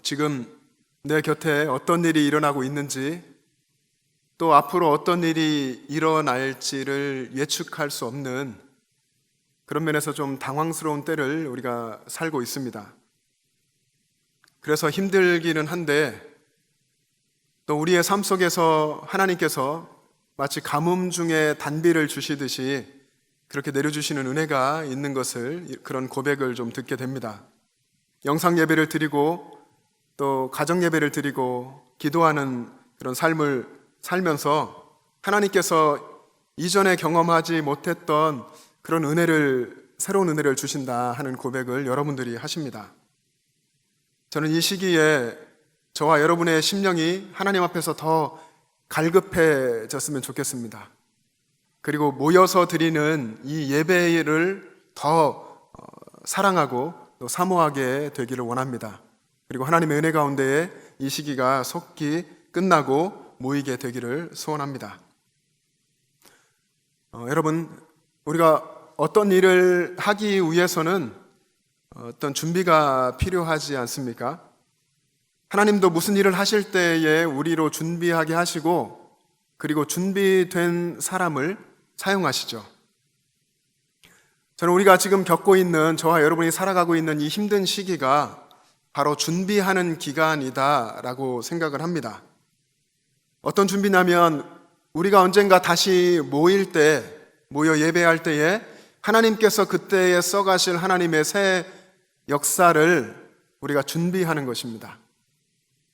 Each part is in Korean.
지금 내 곁에 어떤 일이 일어나고 있는지, 또 앞으로 어떤 일이 일어날지를 예측할 수 없는 그런 면에서 좀 당황스러운 때를 우리가 살고 있습니다. 그래서 힘들기는 한데, 또 우리의 삶 속에서 하나님께서 마치 가뭄 중에 단비를 주시듯이 그렇게 내려주시는 은혜가 있는 것을, 그런 고백을 좀 듣게 됩니다. 영상 예배를 드리고 또 가정 예배를 드리고 기도하는 그런 삶을 살면서 하나님께서 이전에 경험하지 못했던 그런 새로운 은혜를 주신다 하는 고백을 여러분들이 하십니다. 저는 이 시기에 저와 여러분의 심령이 하나님 앞에서 더 갈급해졌으면 좋겠습니다. 그리고 모여서 드리는 이 예배를 더 사랑하고 또 사모하게 되기를 원합니다. 그리고 하나님의 은혜 가운데에 이 시기가 속히 끝나고 모이게 되기를 소원합니다. 여러분, 우리가 어떤 일을 하기 위해서는 어떤 준비가 필요하지 않습니까? 하나님도 무슨 일을 하실 때에 우리로 준비하게 하시고, 그리고 준비된 사람을 사용하시죠. 저는 우리가 지금 겪고 있는, 저와 여러분이 살아가고 있는 이 힘든 시기가 바로 준비하는 기간이다라고 생각을 합니다. 어떤 준비냐면, 우리가 언젠가 다시 모여 예배할 때에 하나님께서 그때에 써가실 하나님의 새 역사를 우리가 준비하는 것입니다.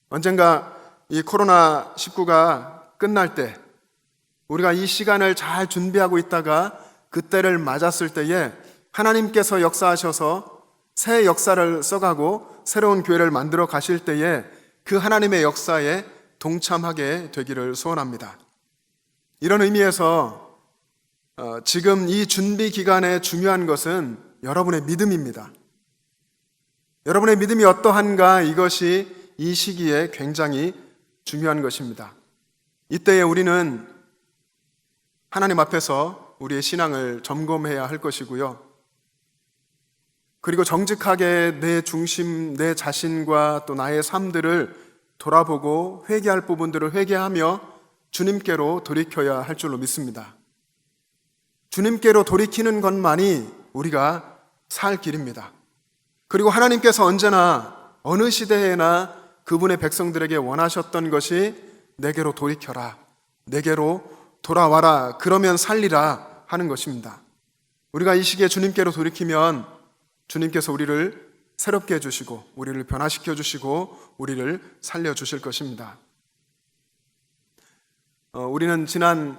언젠가 이 코로나19가 끝날 때 우리가 이 시간을 잘 준비하고 있다가 그때를 맞았을 때에 하나님께서 역사하셔서 새 역사를 써가고 새로운 교회를 만들어 가실 때에 그 하나님의 역사에 동참하게 되기를 소원합니다. 이런 의미에서 지금 이 준비 기간에 중요한 것은 여러분의 믿음입니다. 여러분의 믿음이 어떠한가, 이것이 이 시기에 굉장히 중요한 것입니다. 이때에 우리는 하나님 앞에서 우리의 신앙을 점검해야 할 것이고요. 그리고 정직하게 내 중심, 내 자신과 또 나의 삶들을 돌아보고 회개할 부분들을 회개하며 주님께로 돌이켜야 할 줄로 믿습니다. 주님께로 돌이키는 것만이 우리가 살 길입니다. 그리고 하나님께서 언제나 어느 시대에나 그분의 백성들에게 원하셨던 것이 내게로 돌이켜라, 내게로 돌아와라, 그러면 살리라 하는 것입니다. 우리가 이 시기에 주님께로 돌이키면 주님께서 우리를 새롭게 해주시고 우리를 변화시켜 주시고 우리를 살려주실 것입니다. 우리는 지난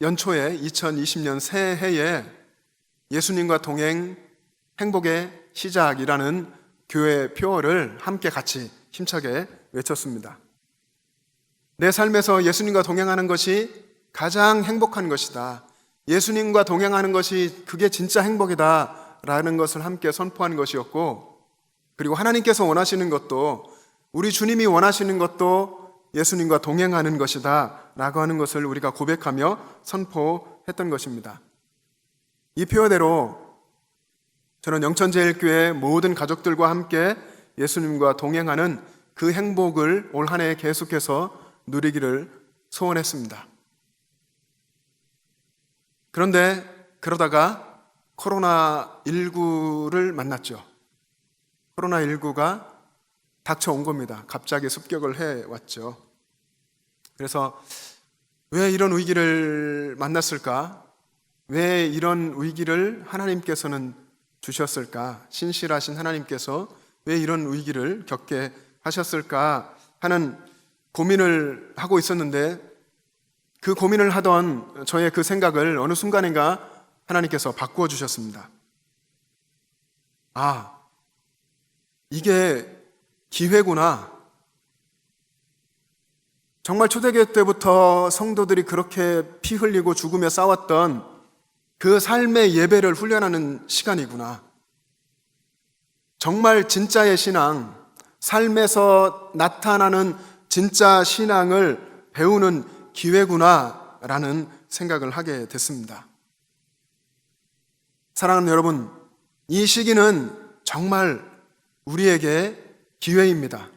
연초에 2020년 새해에 예수님과 동행 행복의 시작이라는 교회 표어를 함께 같이 힘차게 외쳤습니다. 내 삶에서 예수님과 동행하는 것이 가장 행복한 것이다. 예수님과 동행하는 것이 그게 진짜 행복이다 라는 것을 함께 선포하는 것이었고, 그리고 하나님께서 원하시는 것도, 우리 주님이 원하시는 것도 예수님과 동행하는 것이다 라고 하는 것을 우리가 고백하며 선포했던 것입니다. 이 표어대로 저는 영천제일교회 모든 가족들과 함께 예수님과 동행하는 그 행복을 올 한 해 계속해서 누리기를 소원했습니다. 그런데 그러다가 코로나19를 만났죠. 코로나19가 닥쳐온 겁니다. 갑자기 습격을 해왔죠. 그래서 왜 이런 위기를 만났을까? 왜 이런 위기를 하나님께서는 주셨을까? 신실하신 하나님께서 왜 이런 위기를 겪게 하셨을까 하는 고민을 하고 있었는데, 그 고민을 하던 저의 그 생각을 어느 순간인가 하나님께서 바꾸어 주셨습니다. 아, 이게 기회구나. 정말 초대교회 때부터 성도들이 그렇게 피 흘리고 죽으며 싸웠던 그 삶의 예배를 훈련하는 시간이구나. 정말 진짜의 신앙, 삶에서 나타나는 진짜 신앙을 배우는 기회구나 라는 생각을 하게 됐습니다. 사랑하는 여러분, 이 시기는 정말 우리에게 기회입니다.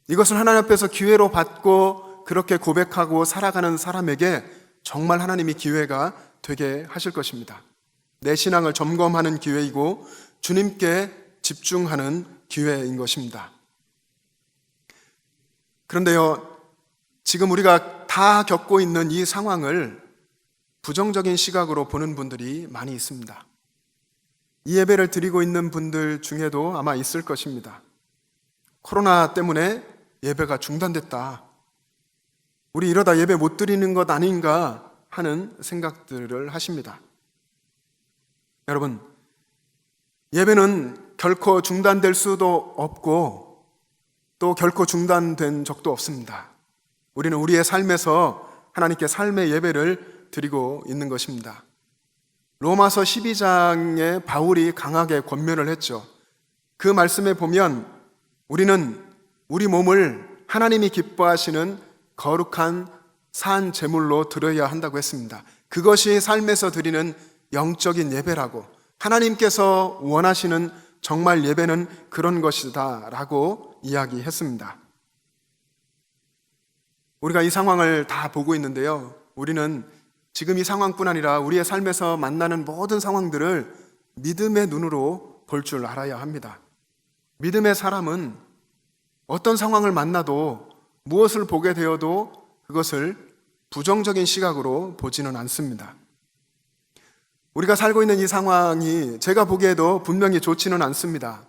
이것을 하나님 앞에서 기회로 받고 그렇게 고백하고 살아가는 사람에게 정말 하나님이 기회가 되게 하실 것입니다. 내 신앙을 점검하는 기회이고 주님께 집중하는 기회인 것입니다. 그런데요, 지금 우리가 다 겪고 있는 이 상황을 부정적인 시각으로 보는 분들이 많이 있습니다. 이 예배를 드리고 있는 분들 중에도 아마 있을 것입니다. 코로나 때문에 예배가 중단됐다. 우리 이러다 예배 못 드리는 것 아닌가 하는 생각들을 하십니다. 여러분, 예배는 결코 중단될 수도 없고 또 결코 중단된 적도 없습니다. 우리는 우리의 삶에서 하나님께 삶의 예배를 드리고 있는 것입니다. 로마서 12장에 바울이 강하게 권면을 했죠. 그 말씀에 보면 우리는 우리 몸을 하나님이 기뻐하시는 거룩한 산 제물로 드려야 한다고 했습니다. 그것이 삶에서 드리는 영적인 예배라고, 하나님께서 원하시는 정말 예배는 그런 것이다 라고 이야기했습니다. 우리가 이 상황을 다 보고 있는데요, 우리는 지금 이 상황뿐 아니라 우리의 삶에서 만나는 모든 상황들을 믿음의 눈으로 볼 줄 알아야 합니다. 믿음의 사람은 어떤 상황을 만나도 무엇을 보게 되어도 그것을 부정적인 시각으로 보지는 않습니다. 우리가 살고 있는 이 상황이 제가 보기에도 분명히 좋지는 않습니다.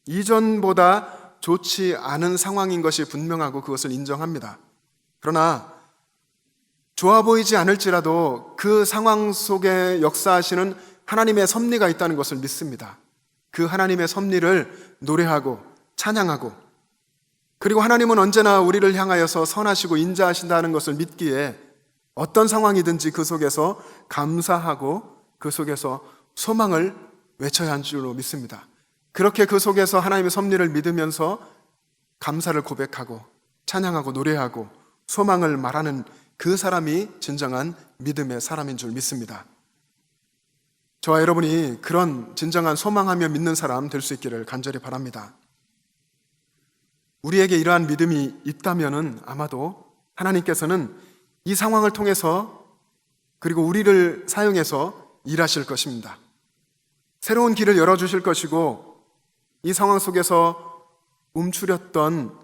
이전보다 좋지 않은 상황인 것이 분명하고 그것을 인정합니다. 그러나 좋아 보이지 않을지라도 그 상황 속에 역사하시는 하나님의 섭리가 있다는 것을 믿습니다. 그 하나님의 섭리를 노래하고 찬양하고, 그리고 하나님은 언제나 우리를 향하여서 선하시고 인자하신다는 것을 믿기에 어떤 상황이든지 그 속에서 감사하고 그 속에서 소망을 외쳐야 할 줄로 믿습니다. 그렇게 그 속에서 하나님의 섭리를 믿으면서 감사를 고백하고 찬양하고 노래하고 소망을 말하는 그 사람이 진정한 믿음의 사람인 줄 믿습니다. 저와 여러분이 그런 진정한 소망하며 믿는 사람 될 수 있기를 간절히 바랍니다. 우리에게 이러한 믿음이 있다면은 아마도 하나님께서는 이 상황을 통해서 그리고 우리를 사용해서 일하실 것입니다. 새로운 길을 열어주실 것이고 이 상황 속에서 움츠렸던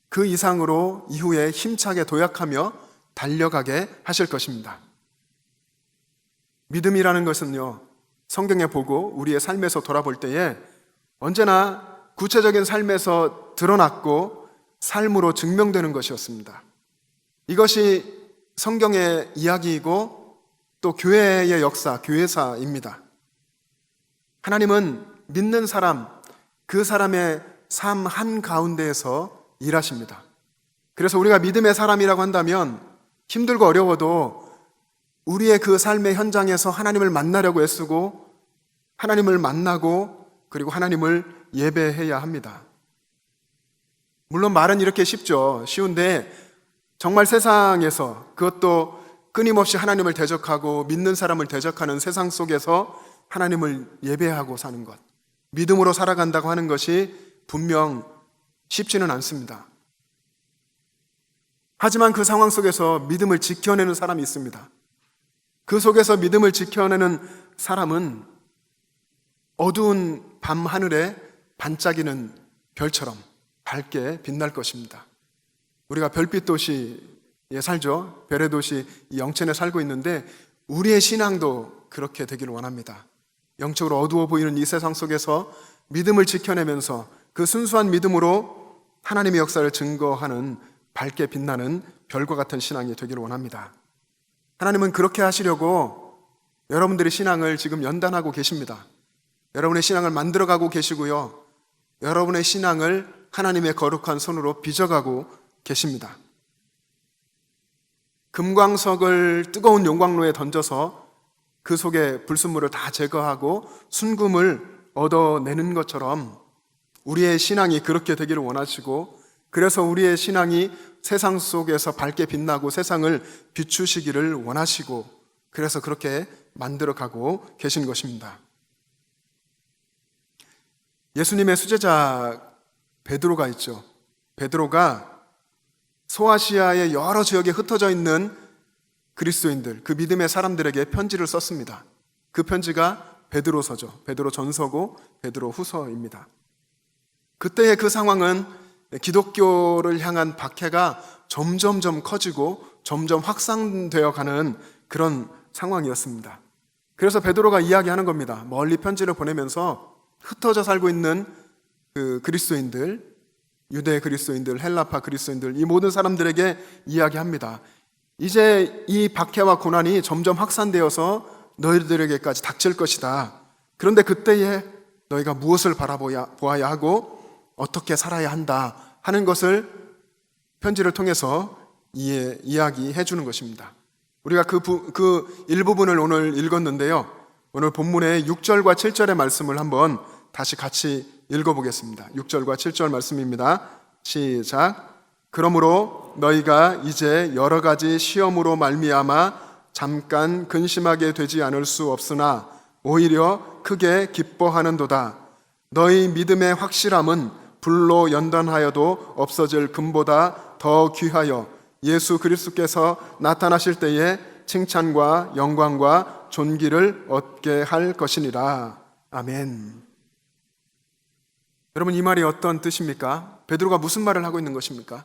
그 이상으로 이후에 힘차게 도약하며 달려가게 하실 것입니다. 믿음이라는 것은요, 성경에 보고 우리의 삶에서 돌아볼 때에 언제나 구체적인 삶에서 드러났고 삶으로 증명되는 것이었습니다. 이것이 성경의 이야기이고 또 교회의 역사, 교회사입니다. 하나님은 믿는 사람, 그 사람의 삶 한가운데에서 일하십니다. 그래서 우리가 믿음의 사람이라고 한다면 힘들고 어려워도 우리의 그 삶의 현장에서 하나님을 만나려고 애쓰고 하나님을 만나고 그리고 하나님을 예배해야 합니다. 물론 말은 이렇게 쉬운데 정말 세상에서, 그것도 끊임없이 하나님을 대적하고 믿는 사람을 대적하는 세상 속에서 하나님을 예배하고 사는 것, 믿음으로 살아간다고 하는 것이 분명 쉽지는 않습니다. 하지만 그 상황 속에서 믿음을 지켜내는 사람이 있습니다. 그 속에서 믿음을 지켜내는 사람은 어두운 밤 하늘에 반짝이는 별처럼 밝게 빛날 것입니다. 우리가 별빛 도시에 살죠. 별의 도시 이 영천에 살고 있는데 우리의 신앙도 그렇게 되기를 원합니다. 영적으로 어두워 보이는 이 세상 속에서 믿음을 지켜내면서 그 순수한 믿음으로 하나님의 역사를 증거하는 밝게 빛나는 별과 같은 신앙이 되기를 원합니다. 하나님은 그렇게 하시려고 여러분들의 신앙을 지금 연단하고 계십니다. 여러분의 신앙을 만들어가고 계시고요, 여러분의 신앙을 하나님의 거룩한 손으로 빚어가고 계십니다. 금광석을 뜨거운 용광로에 던져서 그 속에 불순물을 다 제거하고 순금을 얻어내는 것처럼 우리의 신앙이 그렇게 되기를 원하시고, 그래서 우리의 신앙이 세상 속에서 밝게 빛나고 세상을 비추시기를 원하시고, 그래서 그렇게 만들어가고 계신 것입니다. 예수님의 수제자 베드로가 있죠. 베드로가 소아시아의 여러 지역에 흩어져 있는 그리스도인들, 그 믿음의 사람들에게 편지를 썼습니다. 그 편지가 베드로서죠. 베드로 전서고 베드로 후서입니다. 그때의 그 상황은 기독교를 향한 박해가 점점점 커지고 점점 확산되어 가는 그런 상황이었습니다. 그래서 베드로가 이야기하는 겁니다. 멀리 편지를 보내면서 흩어져 살고 있는 그 그리스도인들, 유대 그리스도인들, 헬라파 그리스도인들, 이 모든 사람들에게 이야기합니다. 이제 이 박해와 고난이 점점 확산되어서 너희들에게까지 닥칠 것이다. 그런데 그때에 너희가 무엇을 바라보아야 하고 어떻게 살아야 한다 하는 것을 편지를 통해서 이야기해 주는 것입니다. 우리가 그 일부분을 오늘 읽었는데요. 오늘 본문의 6절과 7절의 말씀을 한번 다시 같이 읽어보겠습니다. 6절과 7절 말씀입니다. 시작. 그러므로 너희가 이제 여러 가지 시험으로 말미암아 잠깐 근심하게 되지 않을 수 없으나 오히려 크게 기뻐하는도다. 너희 믿음의 확실함은 불로 연단하여도 없어질 금보다 더 귀하여 예수 그리스도께서 나타나실 때에 칭찬과 영광과 존귀를 얻게 할 것이니라. 아멘. 여러분, 이 말이 어떤 뜻입니까? 베드로가 무슨 말을 하고 있는 것입니까?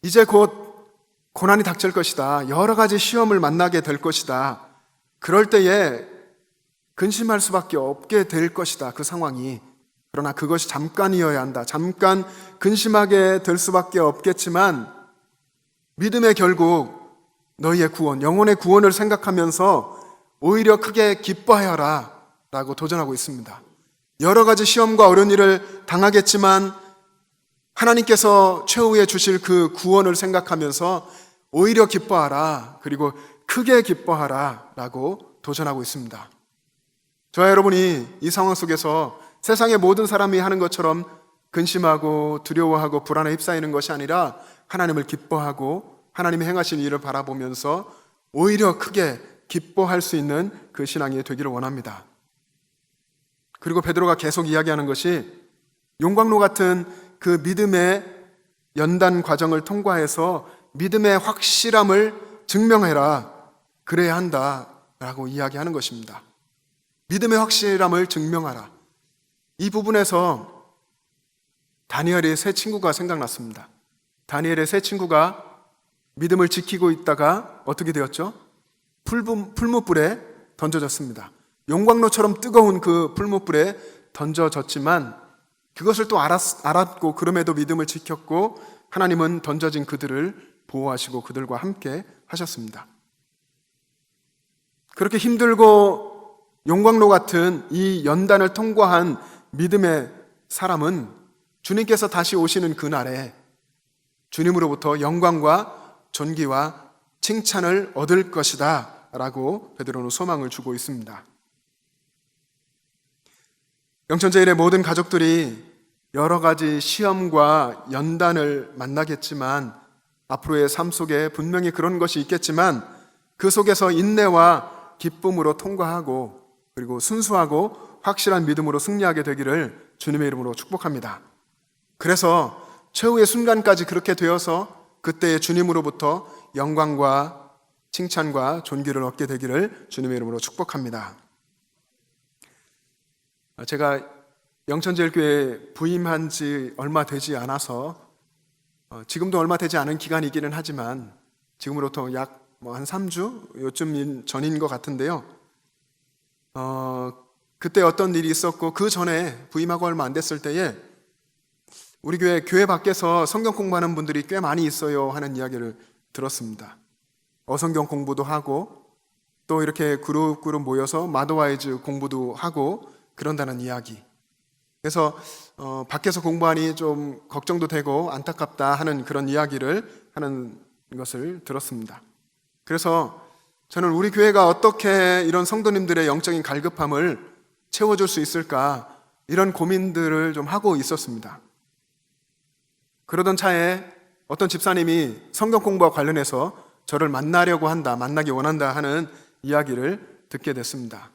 이제 곧 고난이 닥칠 것이다. 여러 가지 시험을 만나게 될 것이다. 그럴 때에 근심할 수밖에 없게 될 것이다. 그 상황이. 그러나 그것이 잠깐이어야 한다. 잠깐 근심하게 될 수밖에 없겠지만 믿음의 결국 너희의 구원, 영혼의 구원을 생각하면서 오히려 크게 기뻐하여라 라고 도전하고 있습니다. 여러 가지 시험과 어려운 일을 당하겠지만 하나님께서 최후에 주실 그 구원을 생각하면서 오히려 기뻐하라, 그리고 크게 기뻐하라 라고 도전하고 있습니다. 저와 여러분이 이 상황 속에서 세상의 모든 사람이 하는 것처럼 근심하고 두려워하고 불안에 휩싸이는 것이 아니라 하나님을 기뻐하고 하나님이 행하신 일을 바라보면서 오히려 크게 기뻐할 수 있는 그 신앙이 되기를 원합니다. 그리고 베드로가 계속 이야기하는 것이 용광로 같은 그 믿음의 연단 과정을 통과해서 믿음의 확실함을 증명해라. 그래야 한다라고 이야기하는 것입니다. 믿음의 확실함을 증명하라. 이 부분에서 다니엘의 세 친구가 생각났습니다. 다니엘의 세 친구가 믿음을 지키고 있다가 어떻게 되었죠? 풀무불에 던져졌습니다. 용광로처럼 뜨거운 그 풀무불에 던져졌지만 그것을 또 알았고 그럼에도 믿음을 지켰고 하나님은 던져진 그들을 보호하시고 그들과 함께 하셨습니다. 그렇게 힘들고 용광로 같은 이 연단을 통과한 믿음의 사람은 주님께서 다시 오시는 그날에 주님으로부터 영광과 존귀와 칭찬을 얻을 것이다 라고 베드로는 소망을 주고 있습니다. 영천제일의 모든 가족들이 여러 가지 시험과 연단을 만나겠지만 앞으로의 삶 속에 분명히 그런 것이 있겠지만 그 속에서 인내와 기쁨으로 통과하고 그리고 순수하고 확실한 믿음으로 승리하게 되기를 주님의 이름으로 축복합니다. 그래서 최후의 순간까지 그렇게 되어서 그때의 주님으로부터 영광과 칭찬과 존귀를 얻게 되기를 주님의 이름으로 축복합니다. 제가 영천제일교회에 부임한 지 얼마 되지 않아서 지금도 얼마 되지 않은 기간이기는 하지만 지금으로부터 약 한 3주 요쯤 전인 것 같은데요. 그때 어떤 일이 있었고 그 전에 부임하고 얼마 안 됐을 때에 우리 교회 밖에서 성경 공부하는 분들이 꽤 많이 있어요 하는 이야기를 들었습니다. 어성경 공부도 하고 또 이렇게 그룹 모여서 마더와이즈 공부도 하고 그런다는 이야기. 그래서 밖에서 공부하니 좀 걱정도 되고 안타깝다 하는 그런 이야기를 하는 것을 들었습니다. 그래서 저는 우리 교회가 어떻게 이런 성도님들의 영적인 갈급함을 채워줄 수 있을까 이런 고민들을 좀 하고 있었습니다. 그러던 차에 어떤 집사님이 성경 공부와 관련해서 저를 만나기 원한다 하는 이야기를 듣게 됐습니다.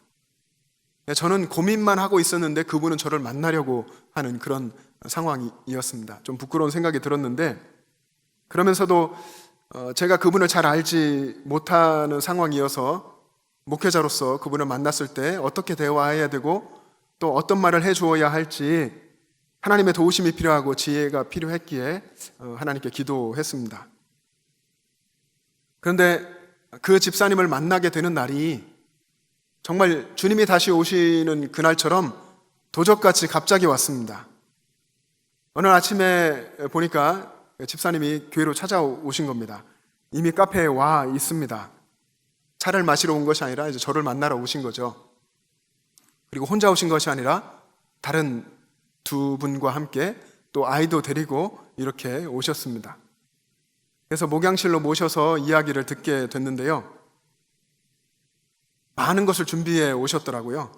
저는 고민만 하고 있었는데 그분은 저를 만나려고 하는 그런 상황이었습니다. 좀 부끄러운 생각이 들었는데, 그러면서도 제가 그분을 잘 알지 못하는 상황이어서 목회자로서 그분을 만났을 때 어떻게 대화해야 되고 또 어떤 말을 해주어야 할지 하나님의 도우심이 필요하고 지혜가 필요했기에 하나님께 기도했습니다. 그런데 그 집사님을 만나게 되는 날이 정말 주님이 다시 오시는 그날처럼 도적같이 갑자기 왔습니다. 어느 아침에 보니까 집사님이 교회로 찾아오신 겁니다. 이미 카페에 와 있습니다. 차를 마시러 온 것이 아니라 이제 저를 만나러 오신 거죠. 그리고 혼자 오신 것이 아니라 다른 두 분과 함께 또 아이도 데리고 이렇게 오셨습니다. 그래서 목양실로 모셔서 이야기를 듣게 됐는데요. 많은 것을 준비해 오셨더라고요.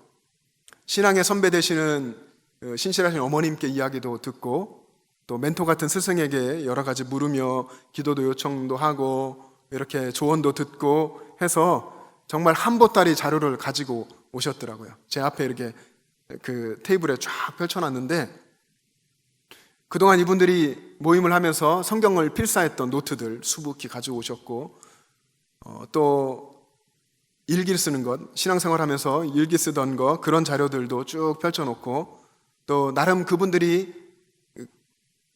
신앙의 선배 되시는 신실하신 어머님께 이야기도 듣고 또 멘토 같은 스승에게 여러 가지 물으며 기도도 요청도 하고 이렇게 조언도 듣고 해서 정말 한 보따리 자료를 가지고 오셨더라고요. 제 앞에 이렇게 그 테이블에 쫙 펼쳐놨는데 그동안 이분들이 모임을 하면서 성경을 필사했던 노트들 수북히 가지고 오셨고 또 일기 쓰는 것, 신앙생활 하면서 일기 쓰던 거 그런 자료들도 쭉 펼쳐놓고 또 나름 그분들이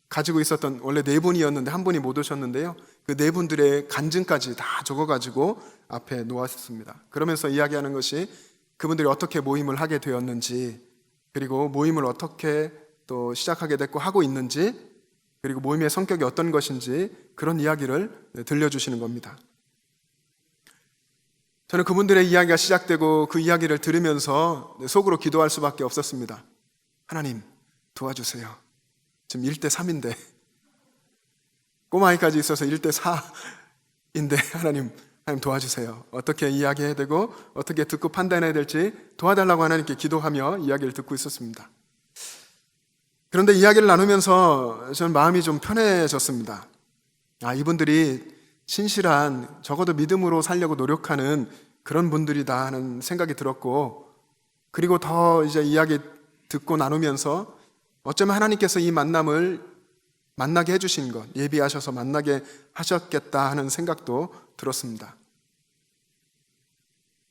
가지고 있었던 원래 네 분이었는데 한 분이 못 오셨는데요. 그 네 분들의 간증까지 다 적어가지고 앞에 놓았습니다. 그러면서 이야기하는 것이 그분들이 어떻게 모임을 하게 되었는지 그리고 모임을 어떻게 또 시작하게 됐고 하고 있는지 그리고 모임의 성격이 어떤 것인지 그런 이야기를 들려주시는 겁니다. 저는 그분들의 이야기가 시작되고 그 이야기를 들으면서 속으로 기도할 수밖에 없었습니다. 하나님 도와주세요. 지금 1대 3인데 꼬마아이까지 있어서 1대 4인데 하나님 도와주세요. 어떻게 이야기해야 되고 어떻게 듣고 판단해야 될지 도와달라고 하나님께 기도하며 이야기를 듣고 있었습니다. 그런데 이야기를 나누면서 저는 마음이 좀 편해졌습니다. 이분들이 신실한 적어도 믿음으로 살려고 노력하는 그런 분들이다 하는 생각이 들었고 그리고 더 이제 이야기 듣고 나누면서 어쩌면 하나님께서 이 만남을 만나게 해주신 것, 예비하셔서 만나게 하셨겠다 하는 생각도 들었습니다.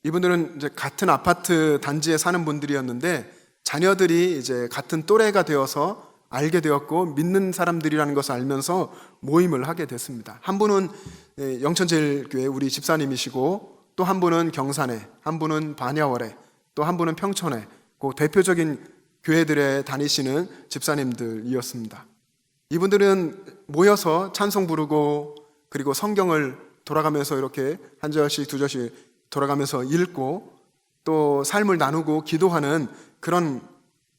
이분들은 이제 같은 아파트 단지에 사는 분들이었는데 자녀들이 이제 같은 또래가 되어서 알게 되었고 믿는 사람들이라는 것을 알면서 모임을 하게 됐습니다. 한 분은 영천제일교회 우리 집사님이시고 또 한 분은 경산에, 한 분은 반야월에, 또 한 분은 평촌에 그 대표적인 교회들에 다니시는 집사님들이었습니다. 이분들은 모여서 찬송 부르고 그리고 성경을 돌아가면서 이렇게 한 절씩 두 절씩 돌아가면서 읽고 또 삶을 나누고 기도하는 그런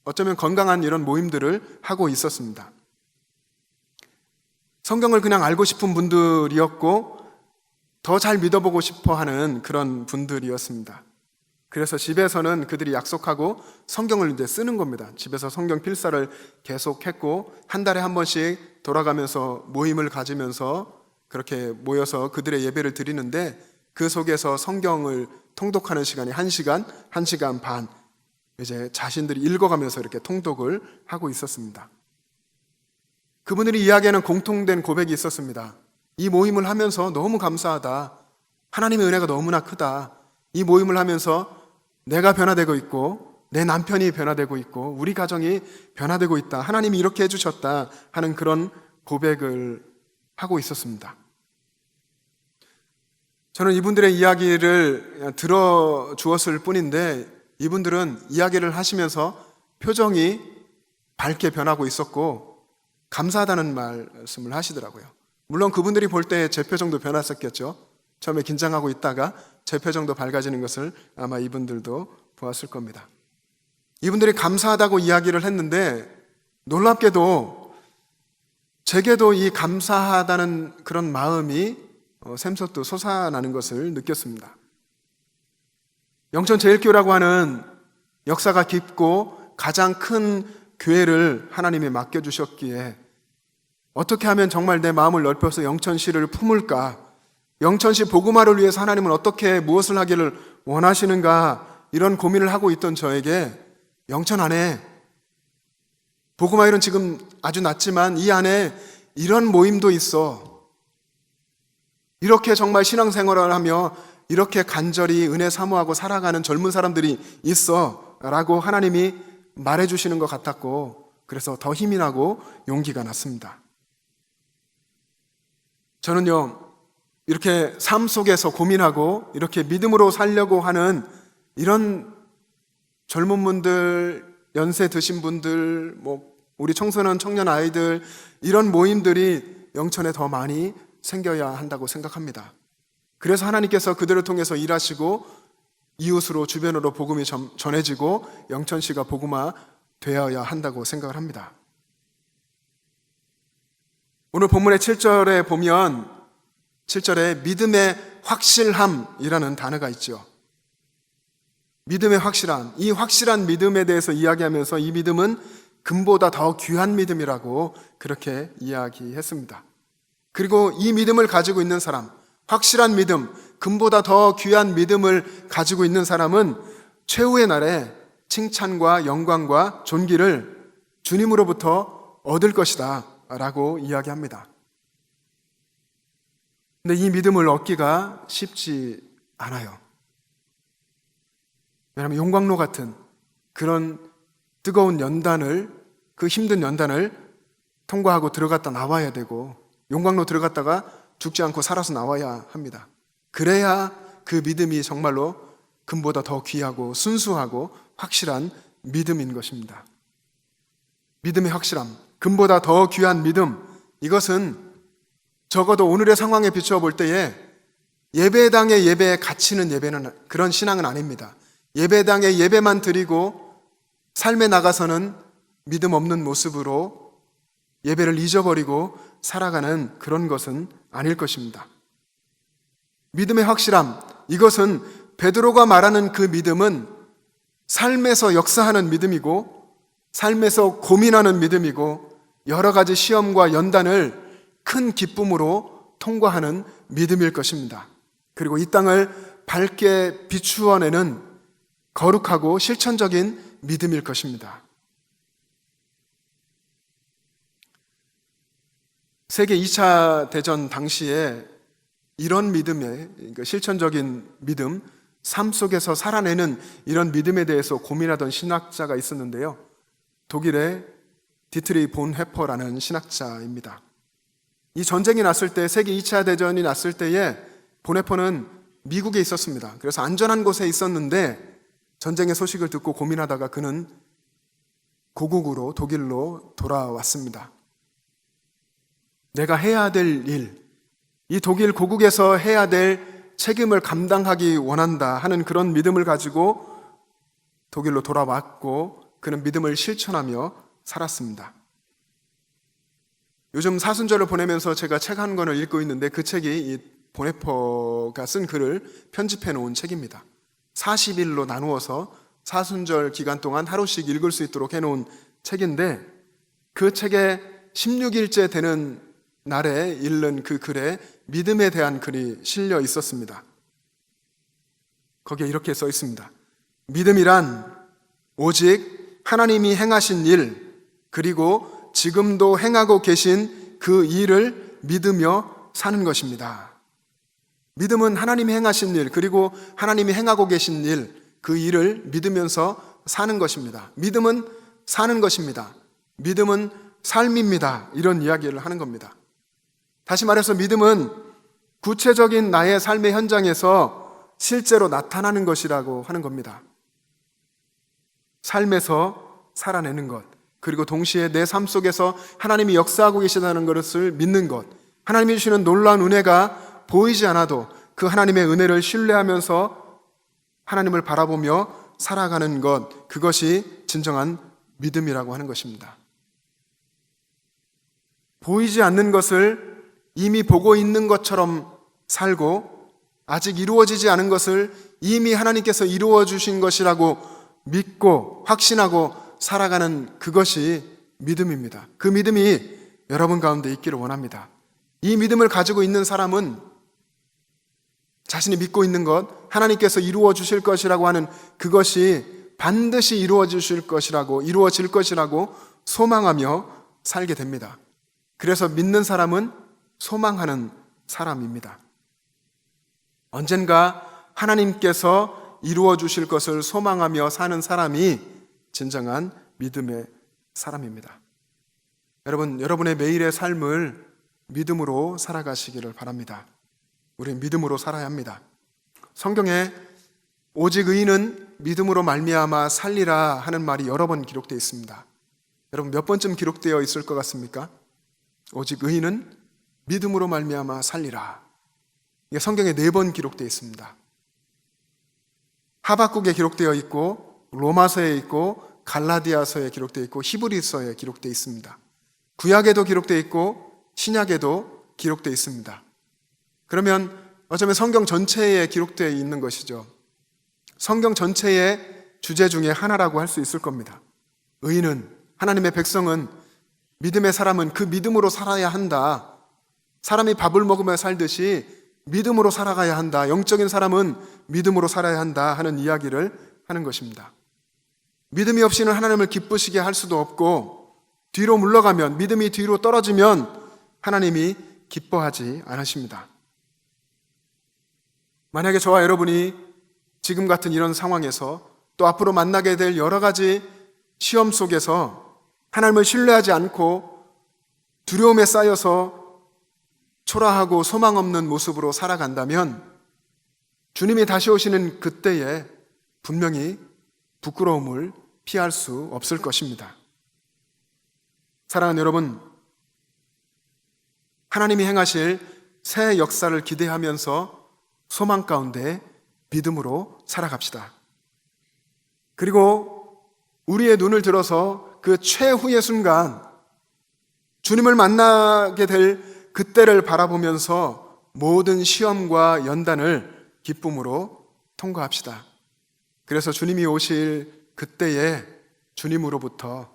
어쩌면 건강한 이런 모임들을 하고 있었습니다. 성경을 그냥 알고 싶은 분들이었고 더 잘 믿어보고 싶어 하는 그런 분들이었습니다. 그래서 집에서는 그들이 약속하고 성경을 이제 쓰는 겁니다. 집에서 성경 필사를 계속했고 한 달에 한 번씩 돌아가면서 모임을 가지면서 그렇게 모여서 그들의 예배를 드리는데 그 속에서 성경을 통독하는 시간이 1시간, 1시간 반 이제 자신들이 읽어가면서 이렇게 통독을 하고 있었습니다. 그분들이 이야기하는 공통된 고백이 있었습니다. 이 모임을 하면서 너무 감사하다. 하나님의 은혜가 너무나 크다. 이 모임을 하면서 내가 변화되고 있고 내 남편이 변화되고 있고 우리 가정이 변화되고 있다. 하나님이 이렇게 해주셨다 하는 그런 고백을 하고 있었습니다. 저는 이분들의 이야기를 들어주었을 뿐인데 이분들은 이야기를 하시면서 표정이 밝게 변하고 있었고 감사하다는 말씀을 하시더라고요. 물론 그분들이 볼 때 제 표정도 변했었겠죠. 처음에 긴장하고 있다가 제 표정도 밝아지는 것을 아마 이분들도 보았을 겁니다. 이분들이 감사하다고 이야기를 했는데 놀랍게도 제게도 이 감사하다는 그런 마음이 샘솟듯 솟아나는 것을 느꼈습니다. 영천제일교회라고 하는 역사가 깊고 가장 큰 교회를 하나님이 맡겨주셨기에 어떻게 하면 정말 내 마음을 넓혀서 영천시를 품을까? 영천시 복음화를 위해서 하나님은 어떻게 무엇을 하기를 원하시는가? 이런 고민을 하고 있던 저에게 영천 안에 복음화일은 지금 아주 낮지만 이 안에 이런 모임도 있어. 이렇게 정말 신앙생활을 하며 이렇게 간절히 은혜 사모하고 살아가는 젊은 사람들이 있어 라고 하나님이 말해주시는 것 같았고, 그래서 더 힘이 나고 용기가 났습니다. 저는요, 이렇게 삶 속에서 고민하고 이렇게 믿음으로 살려고 하는 이런 젊은 분들, 연세 드신 분들, 우리 청소년, 청년 아이들, 이런 모임들이 영천에 더 많이 생겨야 한다고 생각합니다. 그래서 하나님께서 그들을 통해서 일하시고 이웃으로, 주변으로 복음이 전해지고 영천시가 복음화 되어야 한다고 생각을 합니다. 오늘 본문의 7절에 보면 7절에 믿음의 확실함이라는 단어가 있죠. 믿음의 확실함, 이 확실한 믿음에 대해서 이야기하면서 이 믿음은 금보다 더 귀한 믿음이라고 그렇게 이야기했습니다. 그리고 이 믿음을 가지고 있는 사람, 확실한 믿음, 금보다 더 귀한 믿음을 가지고 있는 사람은 최후의 날에 칭찬과 영광과 존귀를 주님으로부터 얻을 것이다 라고 이야기합니다. 근데 이 믿음을 얻기가 쉽지 않아요. 왜냐하면 용광로 같은 그런 뜨거운 연단을, 그 힘든 연단을 통과하고 들어갔다 나와야 되고, 용광로 들어갔다가 죽지 않고 살아서 나와야 합니다. 그래야 그 믿음이 정말로 금보다 더 귀하고 순수하고 확실한 믿음인 것입니다. 믿음의 확실함, 금보다 더 귀한 믿음, 이것은 적어도 오늘의 상황에 비추어 볼 때에 예배당의 예배에 갇히는 예배는 그런 신앙은 아닙니다. 예배당의 예배만 드리고 삶에 나가서는 믿음 없는 모습으로 예배를 잊어버리고 살아가는 그런 것은 아닐 것입니다. 믿음의 확실함, 이것은 베드로가 말하는 그 믿음은 삶에서 역사하는 믿음이고, 삶에서 고민하는 믿음이고, 여러 가지 시험과 연단을 큰 기쁨으로 통과하는 믿음일 것입니다. 그리고 이 땅을 밝게 비추어내는 거룩하고 실천적인 믿음일 것입니다. 세계 2차 대전 당시에 이런 믿음의, 실천적인 믿음, 삶 속에서 살아내는 이런 믿음에 대해서 고민하던 신학자가 있었는데요. 독일의 디트리 본 헤퍼라는 신학자입니다. 이 전쟁이 났을 때, 세계 2차 대전이 났을 때에 본 헤퍼는 미국에 있었습니다. 그래서 안전한 곳에 있었는데 전쟁의 소식을 듣고 고민하다가 그는 고국으로, 독일로 돌아왔습니다. 내가 해야 될 일, 이 독일 고국에서 해야 될 책임을 감당하기 원한다 하는 그런 믿음을 가지고 독일로 돌아왔고, 그는 믿음을 실천하며 살았습니다. 요즘 사순절을 보내면서 제가 책 한 권을 읽고 있는데 그 책이 이 보네퍼가 쓴 글을 편집해 놓은 책입니다. 40일로 나누어서 사순절 기간 동안 하루씩 읽을 수 있도록 해놓은 책인데, 그 책에 16일째 되는 날에 읽는 그 글에 믿음에 대한 글이 실려 있었습니다. 거기에 이렇게 써 있습니다. 믿음이란 오직 하나님이 행하신 일, 그리고 지금도 행하고 계신 그 일을 믿으며 사는 것입니다. 믿음은 하나님이 행하신 일, 그리고 하나님이 행하고 계신 일, 그 일을 믿으면서 사는 것입니다. 믿음은 사는 것입니다. 믿음은 삶입니다. 이런 이야기를 하는 겁니다. 다시 말해서 믿음은 구체적인 나의 삶의 현장에서 실제로 나타나는 것이라고 하는 겁니다. 삶에서 살아내는 것, 그리고 동시에 내 삶 속에서 하나님이 역사하고 계시다는 것을 믿는 것, 하나님이 주시는 놀라운 은혜가 보이지 않아도 그 하나님의 은혜를 신뢰하면서 하나님을 바라보며 살아가는 것, 그것이 진정한 믿음이라고 하는 것입니다. 보이지 않는 것을 이미 보고 있는 것처럼 살고, 아직 이루어지지 않은 것을 이미 하나님께서 이루어 주신 것이라고 믿고 확신하고 살아가는 그것이 믿음입니다. 그 믿음이 여러분 가운데 있기를 원합니다. 이 믿음을 가지고 있는 사람은 자신이 믿고 있는 것, 하나님께서 이루어 주실 것이라고 하는 그것이 반드시 이루어질 것이라고 소망하며 살게 됩니다. 그래서 믿는 사람은 소망하는 사람입니다. 언젠가 하나님께서 이루어 주실 것을 소망하며 사는 사람이 진정한 믿음의 사람입니다. 여러분, 여러분의 매일의 삶을 믿음으로 살아가시기를 바랍니다. 우리는 믿음으로 살아야 합니다. 성경에 오직 의인은 믿음으로 말미암아 살리라 하는 말이 여러 번 기록되어 있습니다. 여러분, 몇 번쯤 기록되어 있을 것 같습니까? 오직 의인은 믿음으로 말미암아 살리라. 이게 성경에 4번 기록되어 있습니다. 하박국에 기록되어 있고, 로마서에 있고, 갈라디아서에 기록되어 있고, 히브리서에 기록되어 있습니다. 구약에도 기록되어 있고 신약에도 기록되어 있습니다. 그러면 어쩌면 성경 전체에 기록되어 있는 것이죠. 성경 전체의 주제 중에 하나라고 할 수 있을 겁니다. 의인은, 하나님의 백성은, 믿음의 사람은 그 믿음으로 살아야 한다. 사람이 밥을 먹으며 살듯이 믿음으로 살아가야 한다. 영적인 사람은 믿음으로 살아야 한다 하는 이야기를 하는 것입니다. 믿음이 없이는 하나님을 기쁘시게 할 수도 없고, 뒤로 물러가면, 믿음이 뒤로 떨어지면 하나님이 기뻐하지 않으십니다. 만약에 저와 여러분이 지금 같은 이런 상황에서 또 앞으로 만나게 될 여러 가지 시험 속에서 하나님을 신뢰하지 않고 두려움에 쌓여서 초라하고 소망 없는 모습으로 살아간다면 주님이 다시 오시는 그때에 분명히 부끄러움을 피할 수 없을 것입니다. 사랑하는 여러분, 하나님이 행하실 새 역사를 기대하면서 소망 가운데 믿음으로 살아갑시다. 그리고 우리의 눈을 들어서 그 최후의 순간, 주님을 만나게 될 그때를 바라보면서 모든 시험과 연단을 기쁨으로 통과합시다. 그래서 주님이 오실 그때에 주님으로부터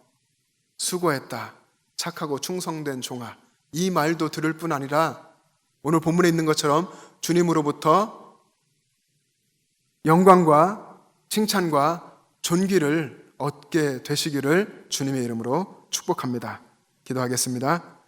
수고했다, 착하고 충성된 종아, 이 말도 들을 뿐 아니라 오늘 본문에 있는 것처럼 주님으로부터 영광과 칭찬과 존귀를 얻게 되시기를 주님의 이름으로 축복합니다. 기도하겠습니다.